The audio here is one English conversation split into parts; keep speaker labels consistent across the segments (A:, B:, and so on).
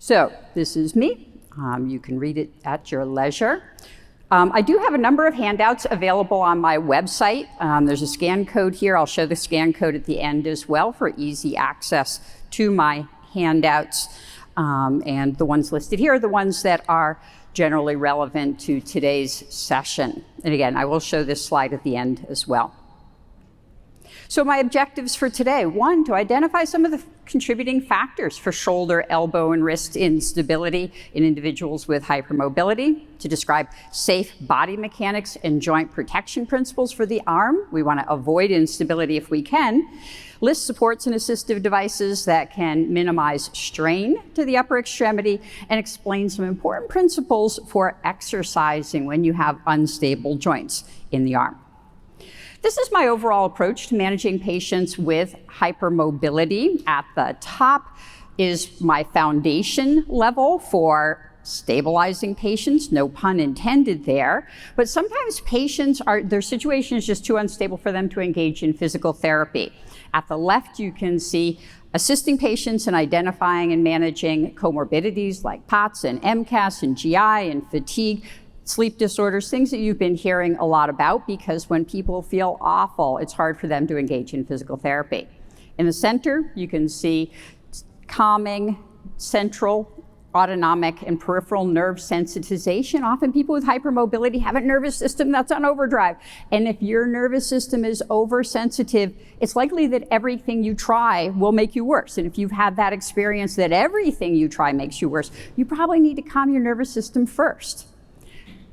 A: So this is me. You can read it at your leisure. I do have a number of handouts available on my website. There's a scan code here. I'll show the scan code at the end as well for easy access to my handouts. And the ones listed here are the ones that are generally relevant to today's session. And again, I will show this slide at the end as well. So my objectives for today: one, to identify some of the contributing factors for shoulder, elbow, and wrist instability in individuals with hypermobility, to describe safe body mechanics and joint protection principles for the arm. We want to avoid instability if we can. List supports and assistive devices that can minimize strain to the upper extremity, and explain some important principles for exercising when you have unstable joints in the arm. This is my overall approach to managing patients with hypermobility. At the top is my foundation level for stabilizing patients, no pun intended there. But sometimes patients their situation is just too unstable for them to engage in physical therapy. At the left, you can see assisting patients in identifying and managing comorbidities like POTS and MCAS and GI and fatigue, sleep disorders, things that you've been hearing a lot about, because when people feel awful, it's hard for them to engage in physical therapy. In the center, you can see calming, central, autonomic, and peripheral nerve sensitization. Often people with hypermobility have a nervous system that's on overdrive. And if your nervous system is oversensitive, it's likely that everything you try will make you worse. And if you've had that experience that everything you try makes you worse, you probably need to calm your nervous system first.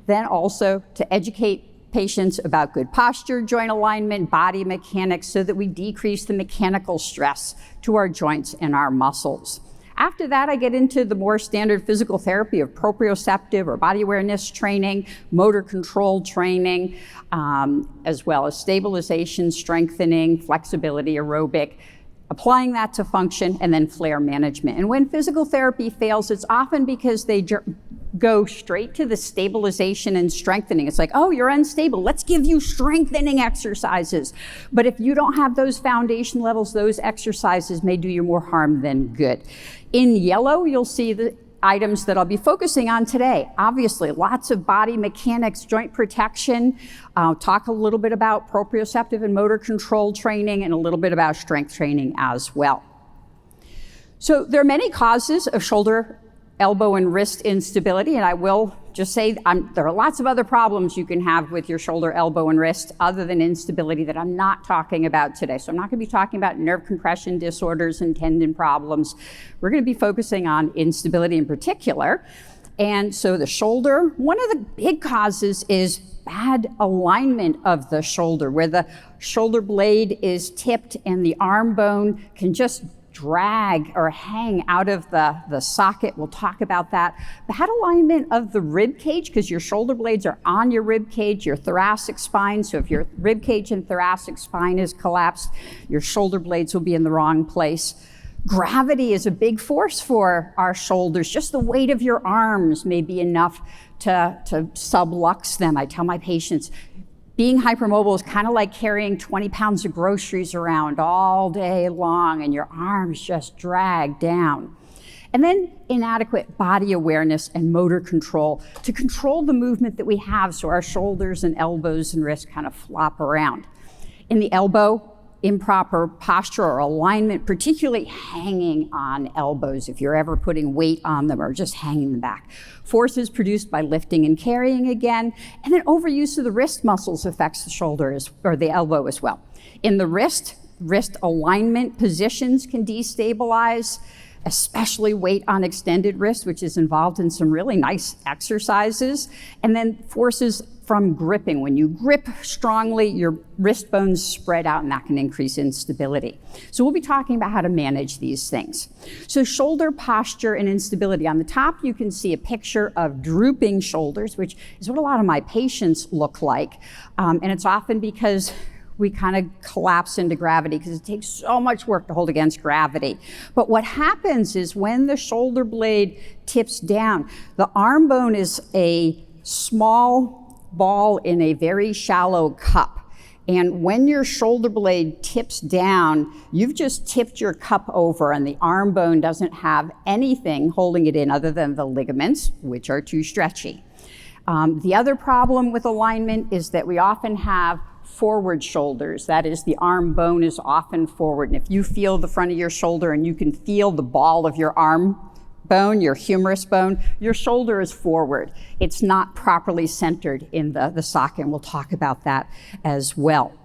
A: Then also to educate patients about good posture, joint alignment, body mechanics, so that we decrease the mechanical stress to our joints and our muscles. After that, I get into the more standard physical therapy of proprioceptive or body awareness training, motor control training, as well as stabilization, strengthening, flexibility, aerobic, applying that to function, and then flare management. And when physical therapy fails, it's often because they go straight to the stabilization and strengthening. It's like, oh, you're unstable, let's give you strengthening exercises. But if you don't have those foundation levels, those exercises may do you more harm than good. In yellow, you'll see the items that I'll be focusing on today. Obviously, lots of body mechanics, joint protection. I'll talk a little bit about proprioceptive and motor control training, and a little bit about strength training as well. So there are many causes of shoulder, elbow, and wrist instability, and I will just say there are lots of other problems you can have with your shoulder, elbow, and wrist other than instability that I'm not talking about today. So I'm not going to be talking about nerve compression disorders and tendon problems. We're going to be focusing on instability in particular. And so the shoulder, one of the big causes is bad alignment of the shoulder, where the shoulder blade is tipped and the arm bone can just drag or hang out of the socket. We'll talk about that. Bad alignment of the rib cage, because your shoulder blades are on your rib cage, your thoracic spine. So if your rib cage and thoracic spine is collapsed, your shoulder blades will be in the wrong place. Gravity is a big force for our shoulders. Just the weight of your arms may be enough to sublux them. I tell my patients, being hypermobile is kind of like carrying 20 pounds of groceries around all day long, and your arms just drag down. And then inadequate body awareness and motor control to control the movement that we have, so our shoulders and elbows and wrists kind of flop around. In the elbow, improper posture or alignment, particularly hanging on elbows if you're ever putting weight on them or just hanging them back. Forces produced by lifting and carrying again, and then overuse of the wrist muscles affects the shoulder or the elbow as well. In the wrist alignment positions can destabilize, especially weight on extended wrist, which is involved in some really nice exercises. And then forces from gripping. When you grip strongly, your wrist bones spread out, and that can increase instability. So we'll be talking about how to manage these things. So shoulder posture and instability. On the top, you can see a picture of drooping shoulders, which is what a lot of my patients look like. And it's often because we kind of collapse into gravity, because it takes so much work to hold against gravity. But what happens is when the shoulder blade tips down, the arm bone is a small ball in a very shallow cup. And when your shoulder blade tips down, you've just tipped your cup over and the arm bone doesn't have anything holding it in other than the ligaments, which are too stretchy. The other problem with alignment is that we often have forward shoulders. That is, the arm bone is often forward. And if you feel the front of your shoulder and you can feel the ball of your arm bone, your humerus bone, your shoulder is forward. It's not properly centered in the socket, and we'll talk about that as well.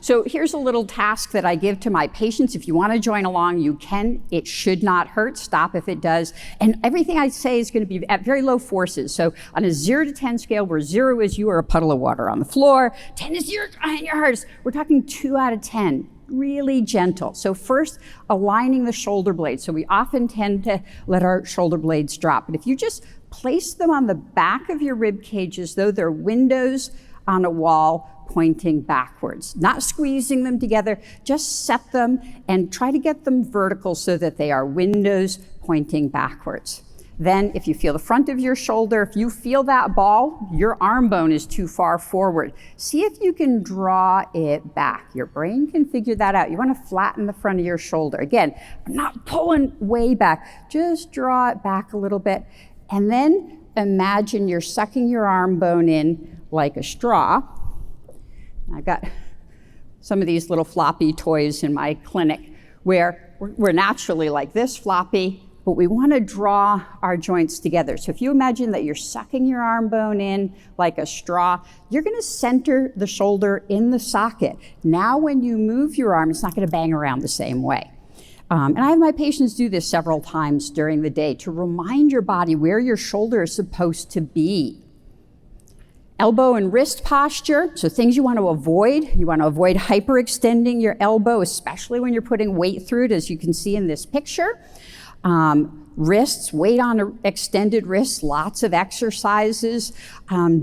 A: So here's a little task that I give to my patients. If you want to join along, you can. It should not hurt. Stop if it does. And everything I say is going to be at very low forces. So on a 0 to 10 scale, where 0 is you are a puddle of water on the floor, 10 is you're trying your hardest, we're talking 2 out of 10. Really gentle. So first, aligning the shoulder blades. So we often tend to let our shoulder blades drop. But if you just place them on the back of your rib cage as though they're windows on a wall pointing backwards, not squeezing them together, just set them and try to get them vertical so that they are windows pointing backwards. Then if you feel the front of your shoulder, if you feel that ball, your arm bone is too far forward. See if you can draw it back. Your brain can figure that out. You want to flatten the front of your shoulder. Again, not pulling way back, just draw it back a little bit. And then imagine you're sucking your arm bone in like a straw. I've got some of these little floppy toys in my clinic where we're naturally like this, floppy, but we want to draw our joints together. So if you imagine that you're sucking your arm bone in like a straw, you're going to center the shoulder in the socket. Now when you move your arm, it's not going to bang around the same way. And I have my patients do this several times during the day to remind your body where your shoulder is supposed to be. Elbow and wrist posture, so things you want to avoid. You want to avoid hyperextending your elbow, especially when you're putting weight through it, as you can see in this picture. Wrists, weight on extended wrists, lots of exercises.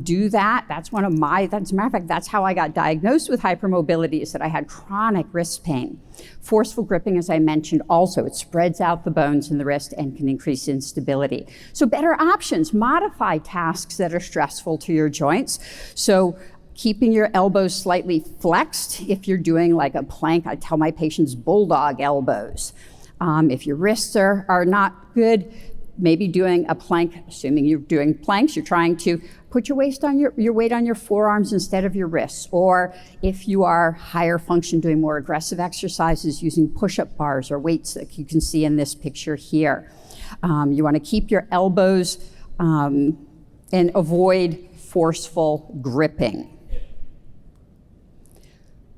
A: Do that. That's one of my, as a matter of fact, that's how I got diagnosed with hypermobility, is that I had chronic wrist pain. Forceful gripping, as I mentioned, also, it spreads out the bones in the wrist and can increase instability. So better options, modify tasks that are stressful to your joints. So keeping your elbows slightly flexed. If you're doing like a plank, I tell my patients bulldog elbows. If your wrists are not good, maybe doing a plank, assuming you're doing planks, you're trying to put your weight on your forearms instead of your wrists. Or if you are higher function, doing more aggressive exercises using push-up bars or weights that you can see in this picture here. You want to keep your elbows and avoid forceful gripping.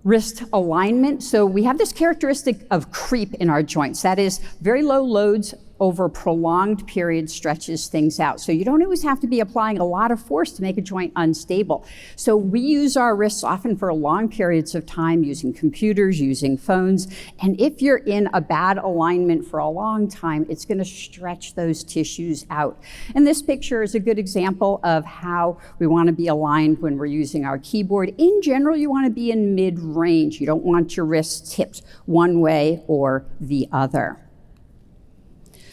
A: Wrist alignment. So we have this characteristic of creep in our joints. That is, very low loads over prolonged periods stretches things out. So you don't always have to be applying a lot of force to make a joint unstable. So we use our wrists often for long periods of time using computers, using phones. And if you're in a bad alignment for a long time, it's going to stretch those tissues out. And this picture is a good example of how we want to be aligned when we're using our keyboard. In general, you want to be in mid-range. You don't want your wrists tipped one way or the other.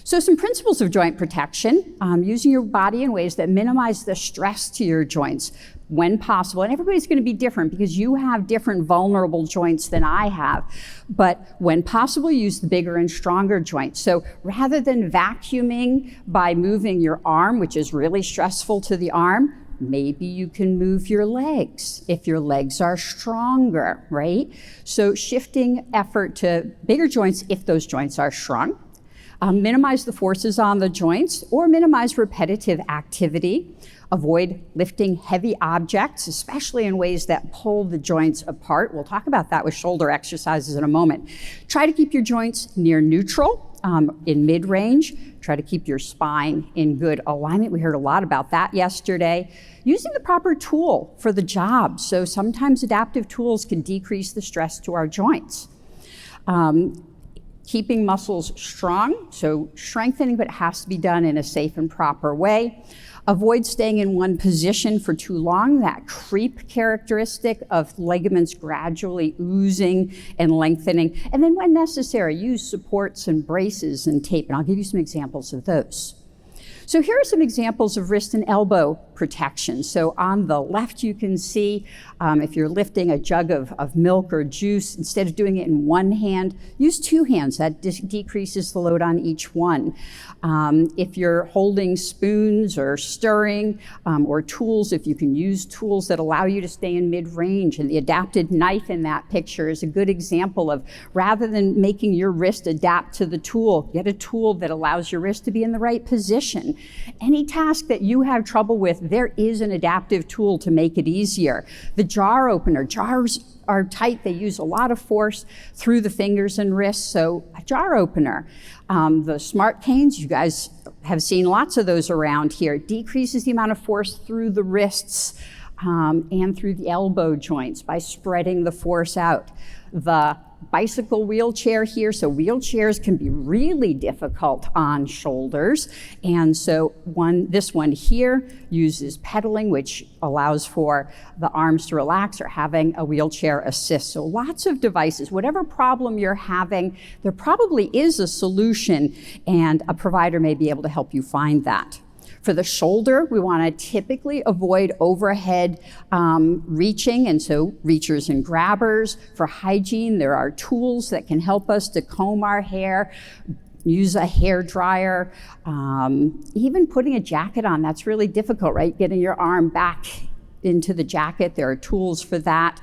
A: So some principles of joint protection, using your body in ways that minimize the stress to your joints when possible. And everybody's going to be different because you have different vulnerable joints than I have. But when possible, use the bigger and stronger joints. So rather than vacuuming by moving your arm, which is really stressful to the arm, maybe you can move your legs if your legs are stronger, right? So shifting effort to bigger joints if those joints are shrunk. Minimize the forces on the joints or minimize repetitive activity. Avoid lifting heavy objects, especially in ways that pull the joints apart. We'll talk about that with shoulder exercises in a moment. Try to keep your joints near neutral, in mid-range. Try to keep your spine in good alignment. We heard a lot about that yesterday. Using the proper tool for the job. So sometimes adaptive tools can decrease the stress to our joints. Keeping muscles strong, so strengthening, but it has to be done in a safe and proper way. Avoid staying in one position for too long, that creep characteristic of ligaments gradually oozing and lengthening. And then when necessary, use supports and braces and tape, and I'll give you some examples of those. So here are some examples of wrist and elbow protection. So on the left, you can see if you're lifting a jug of milk or juice, instead of doing it in one hand, use two hands. That decreases the load on each one. If you're holding spoons or stirring or tools, if you can use tools that allow you to stay in mid-range, and the adapted knife in that picture is a good example of, rather than making your wrist adapt to the tool, get a tool that allows your wrist to be in the right position. Any task that you have trouble with, there is an adaptive tool to make it easier. The jar opener, jars are tight, they use a lot of force through the fingers and wrists, so a jar opener. The smart canes, you guys have seen lots of those around here, decreases the amount of force through the wrists and through the elbow joints by spreading the force out. The bicycle wheelchair here, so wheelchairs can be really difficult on shoulders, and so this one here uses pedaling, which allows for the arms to relax, or having a wheelchair assist. So lots of devices. Whatever problem you're having, there probably is a solution, and a provider may be able to help you find that. For the shoulder, we want to typically avoid overhead reaching, and so reachers and grabbers. For hygiene, there are tools that can help us to comb our hair, use a hair dryer, even putting a jacket on. That's really difficult, right? Getting your arm back into the jacket, there are tools for that.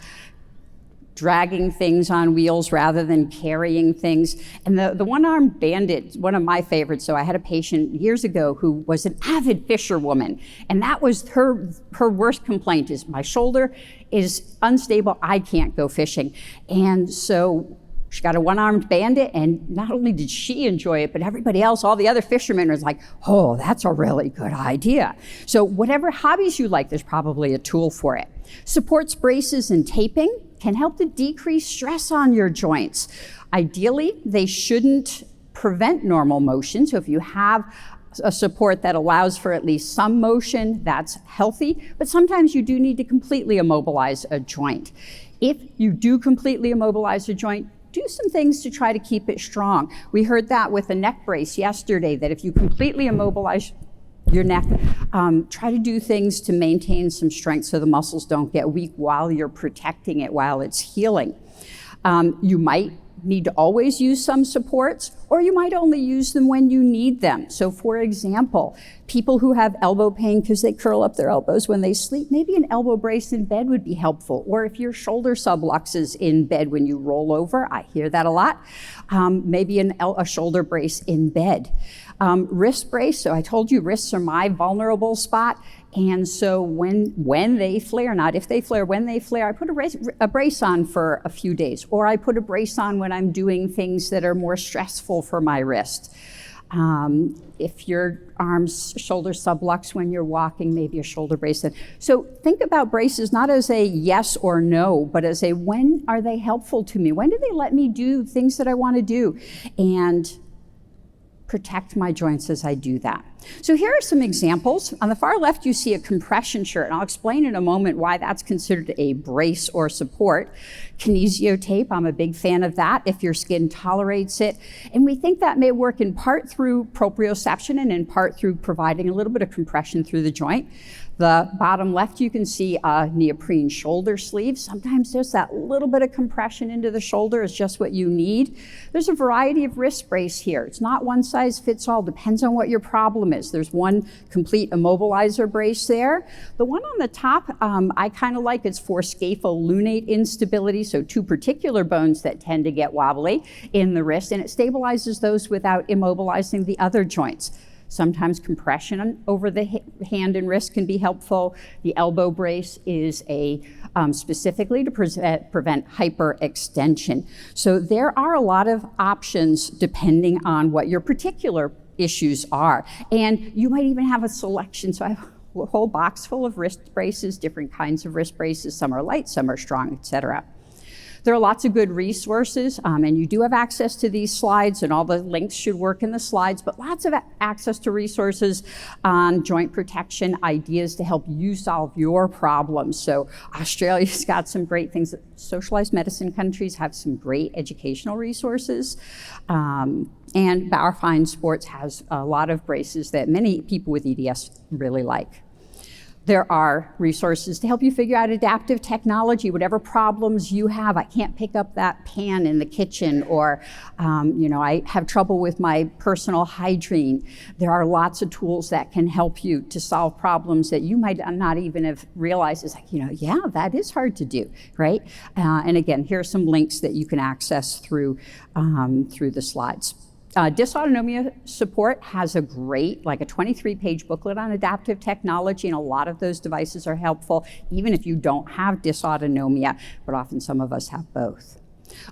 A: Dragging things on wheels rather than carrying things. And the one-armed bandit, one of my favorites. So I had a patient years ago who was an avid fisherwoman, and that was her worst complaint is, my shoulder is unstable, I can't go fishing. And so she got a one-armed bandit, and not only did she enjoy it, but everybody else, all the other fishermen was like, oh, that's a really good idea. So whatever hobbies you like, there's probably a tool for it. Supports, braces, and taping can help to decrease stress on your joints. Ideally, they shouldn't prevent normal motion. So if you have a support that allows for at least some motion, that's healthy, but sometimes you do need to completely immobilize a joint. If you do completely immobilize a joint, do some things to try to keep it strong. We heard that with a neck brace yesterday, that if you completely immobilize your neck, try to do things to maintain some strength so the muscles don't get weak while you're protecting it, while it's healing. You might need to always use some supports, or you might only use them when you need them. So for example, people who have elbow pain because they curl up their elbows when they sleep, maybe an elbow brace in bed would be helpful. Or if your shoulder subluxes in bed when you roll over, I hear that a lot, maybe a shoulder brace in bed. Wrist brace, so I told you wrists are my vulnerable spot. And so when they flare, not if they flare, when they flare, I put a brace on for a few days, or I put a brace on when I'm doing things that are more stressful for my wrist. If your shoulder sublux when you're walking, maybe a shoulder brace. So think about braces not as a yes or no, but as a when are they helpful to me? When do they let me do things that I want to do? And protect my joints as I do that. So here are some examples. On the far left, you see a compression shirt, and I'll explain in a moment why that's considered a brace or support. Kinesio tape, I'm a big fan of that if your skin tolerates it. And we think that may work in part through proprioception and in part through providing a little bit of compression through the joint. The bottom left, you can see a neoprene shoulder sleeve. Sometimes there's that little bit of compression into the shoulder is just what you need. There's a variety of wrist brace here. It's not one size fits all, depends on what your problem is. There's one complete immobilizer brace there. The one on the top, I kind of like, it's for scapholunate instability, so two particular bones that tend to get wobbly in the wrist, and it stabilizes those without immobilizing the other joints. Sometimes compression over the hand and wrist can be helpful. The elbow brace is specifically to prevent hyperextension. So there are a lot of options depending on what your particular issues are. And you might even have a selection. So I have a whole box full of wrist braces, different kinds of wrist braces. Some are light, some are strong, etc. There are lots of good resources, and you do have access to these slides, and all the links should work in the slides, but lots of access to resources on joint protection, ideas to help you solve your problems. So Australia's got some great things. Socialized medicine countries have some great educational resources. And Bauerfeind Sports has a lot of braces that many people with EDS really like. There are resources to help you figure out adaptive technology, whatever problems you have. I can't pick up that pan in the kitchen, or I have trouble with my personal hygiene. There are lots of tools that can help you to solve problems that you might not even have realized. It's like, yeah, that is hard to do, right? And again, here are some links that you can access through the slides. Dysautonomia support has a great, like a 23-page booklet on adaptive technology, and a lot of those devices are helpful, even if you don't have dysautonomia, but often some of us have both.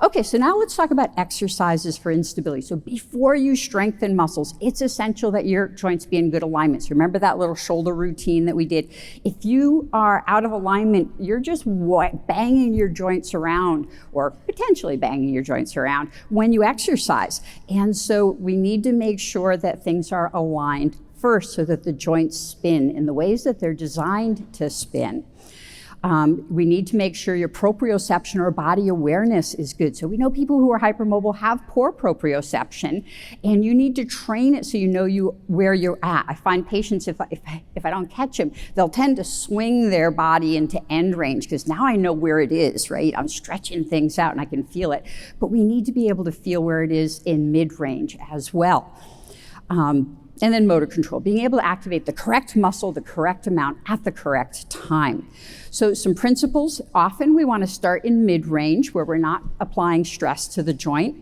A: Okay, so now let's talk about exercises for instability. So before you strengthen muscles, it's essential that your joints be in good alignment. So remember that little shoulder routine that we did? If you are out of alignment, you're just banging your joints around, or potentially banging your joints around when you exercise. And so we need to make sure that things are aligned first so that the joints spin in the ways that they're designed to spin. We need to make sure your proprioception or body awareness is good. So we know people who are hypermobile have poor proprioception, and you need to train it so you know where you're at. I find patients, if I don't catch them, they'll tend to swing their body into end range, because now I know where it is, right? I'm stretching things out and I can feel it. But we need to be able to feel where it is in mid-range as well. And then motor control, being able to activate the correct muscle, the correct amount at the correct time. So some principles, often we want to start in mid-range where we're not applying stress to the joint.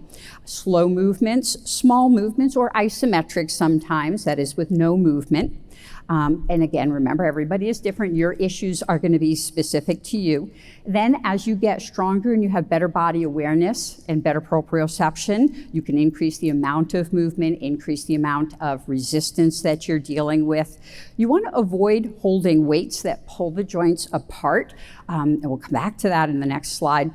A: Slow movements, small movements, or isometric sometimes, that is with no movement. And again, remember, everybody is different. Your issues are going to be specific to you. Then as you get stronger and you have better body awareness and better proprioception, you can increase the amount of movement, increase the amount of resistance that you're dealing with. You want to avoid holding weights that pull the joints apart. And we'll come back to that in the next slide.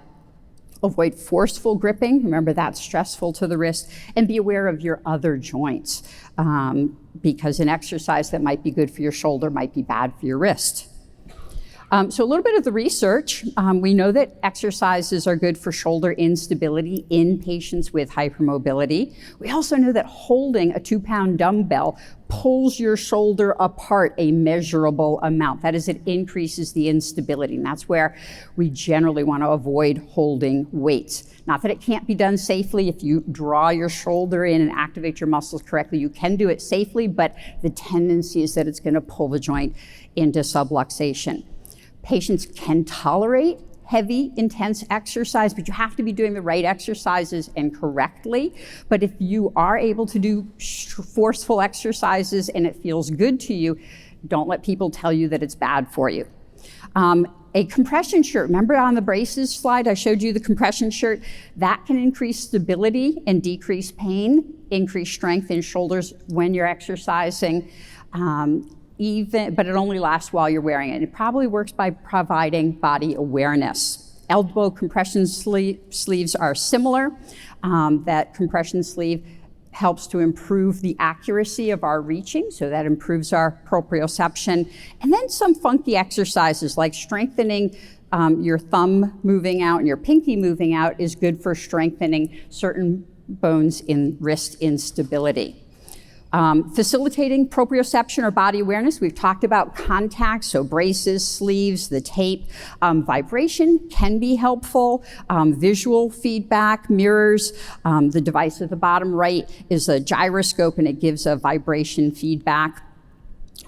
A: Avoid forceful gripping. Remember, that's stressful to the wrist. And be aware of your other joints, because an exercise that might be good for your shoulder might be bad for your wrist. So a little bit of the research. We know that exercises are good for shoulder instability in patients with hypermobility. We also know that holding a 2-pound dumbbell pulls your shoulder apart a measurable amount. That is, it increases the instability, and that's where we generally want to avoid holding weights. Not that it can't be done safely. If you draw your shoulder in and activate your muscles correctly, you can do it safely, but the tendency is that it's going to pull the joint into subluxation. Patients can tolerate heavy, intense exercise, but you have to be doing the right exercises and correctly. But if you are able to do forceful exercises and it feels good to you, don't let people tell you that it's bad for you. A compression shirt, remember on the braces slide, I showed you the compression shirt, that can increase stability and decrease pain, increase strength in shoulders when you're exercising. But it only lasts while you're wearing it. It probably works by providing body awareness. Elbow compression sleeves are similar. That compression sleeve helps to improve the accuracy of our reaching, so that improves our proprioception. And then some funky exercises like strengthening your thumb moving out and your pinky moving out is good for strengthening certain bones in wrist instability. Facilitating proprioception or body awareness, we've talked about contact, so braces, sleeves, the tape. Vibration can be helpful. Visual feedback, mirrors. The device at the bottom right is a gyroscope, and it gives a vibration feedback.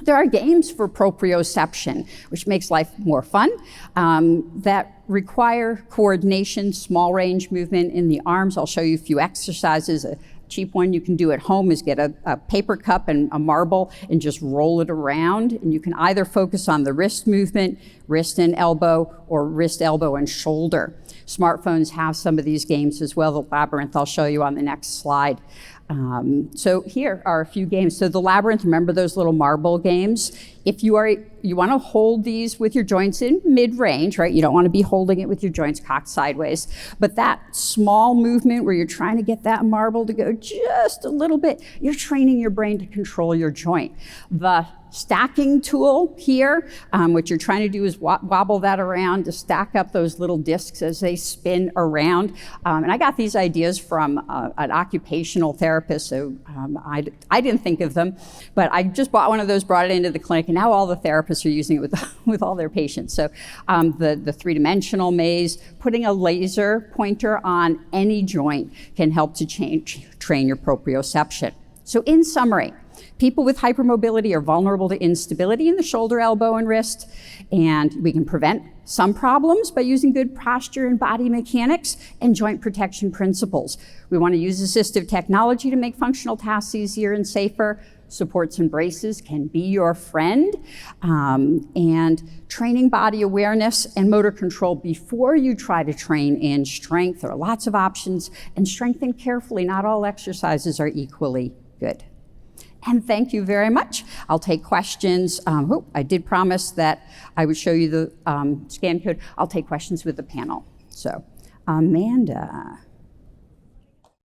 A: There are games for proprioception, which makes life more fun, that require coordination, small range movement in the arms. I'll show you a few exercises. A cheap one you can do at home is get a paper cup and a marble and just roll it around. And you can either focus on the wrist movement, wrist and elbow, or wrist, elbow, and shoulder. Smartphones have some of these games as well. The Labyrinth I'll show you on the next slide. So here are a few games. So the Labyrinth, remember those little marble games? If you want to hold these with your joints in mid-range, right? You don't want to be holding it with your joints cocked sideways. But that small movement where you're trying to get that marble to go just a little bit, you're training your brain to control your joint. The stacking tool here. What you're trying to do is wobble that around to stack up those little discs as they spin around. And I got these ideas from an occupational therapist, so I didn't think of them, but I just bought one of those, brought it into the clinic, and now all the therapists are using it with all their patients. So the three-dimensional maze, putting a laser pointer on any joint can help to train your proprioception. So in summary, people with hypermobility are vulnerable to instability in the shoulder, elbow, and wrist, and we can prevent some problems by using good posture and body mechanics and joint protection principles. We want to use assistive technology to make functional tasks easier and safer. Supports and braces can be your friend, and training body awareness and motor control before you try to train in strength. There are lots of options, and strengthen carefully. Not all exercises are equally good. And thank you very much. I'll take questions. I did promise that I would show you the scan code. I'll take questions with the panel. So, Amanda.